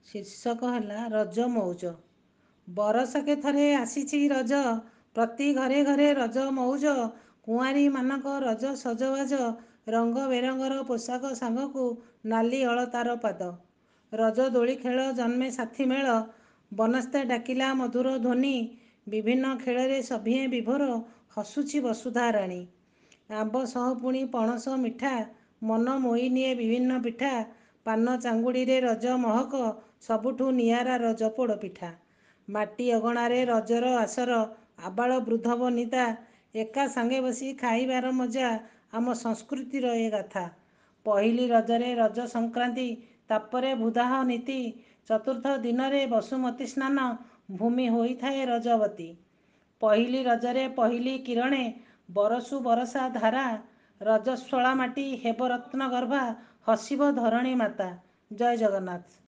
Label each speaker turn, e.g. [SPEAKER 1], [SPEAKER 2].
[SPEAKER 1] ଶୀର୍ଷକ ହେଲା ରଜ ମଉଜ। ବରଷକେ ଥରେ ଆସିଛି ରଜ, ପ୍ରତି ଘରେ ଘରେ ରଜ ମଉଜ। କୁଆଁରୀମାନଙ୍କ ରଜ ସଜବାଜ, ରଙ୍ଗ ବେରଙ୍ଗର ପୋଷାକ ସାଙ୍ଗକୁ ନାଲି ଅଳତାର ପାଦ। ରଜ ଦୋଳି ଖେଳ ଜନ୍ମେ ସାଥୀ ମେଳ, ବନସ୍ତେ ଡାକିଲା ମଧୁର ଧ୍ୱନି। ବିଭିନ୍ନ ଖେଳରେ ସଭିଏଁ ବିଭୋର, ହସୁଛି ବସୁଧା ରାଣୀ। ଆମ୍ବ ସହ ପୁଣି ପଣସ ମିଠା, ମନ ମୋହି ନିଏ ବିଭିନ୍ନ ପିଠା। ପାନ ଚାଙ୍ଗୁଡ଼ିରେ ରଜ ମହକ, ସବୁଠୁ ନିଆରା ରଜ ପୋଡ଼ପିଠା। ମାଟି ଅଗଣାରେ ରଜର ଆସର, ଆବାଳ ବୃଦ୍ଧ ବନିତା ଏକା ସାଙ୍ଗେ ବସି ଖାଇବାର ମଜା, ଆମ ସଂସ୍କୃତିର ଏ ଗାଥା। ପହିଲି ରଜରେ ରଜ ସଂକ୍ରାନ୍ତି, ତାପରେ ଭୂଦାହ ନୀତି। ଚତୁର୍ଥ ଦିନରେ ବସୁମତୀ ସ୍ନାନ, ଭୂମି ହୋଇଥାଏ ରଜବତୀ। ପହିଲି ରଜରେ ପହିଲି କିରଣେ, ବରଷୁ ବରଷା ଧାରା। ରଜସ୍ୱଳା ମାଟି ହେବ ରତ୍ନ ଗର୍ଭା, ହସିବ ଧରଣୀ ମାତା। ଜୟ ଜଗନ୍ନାଥ।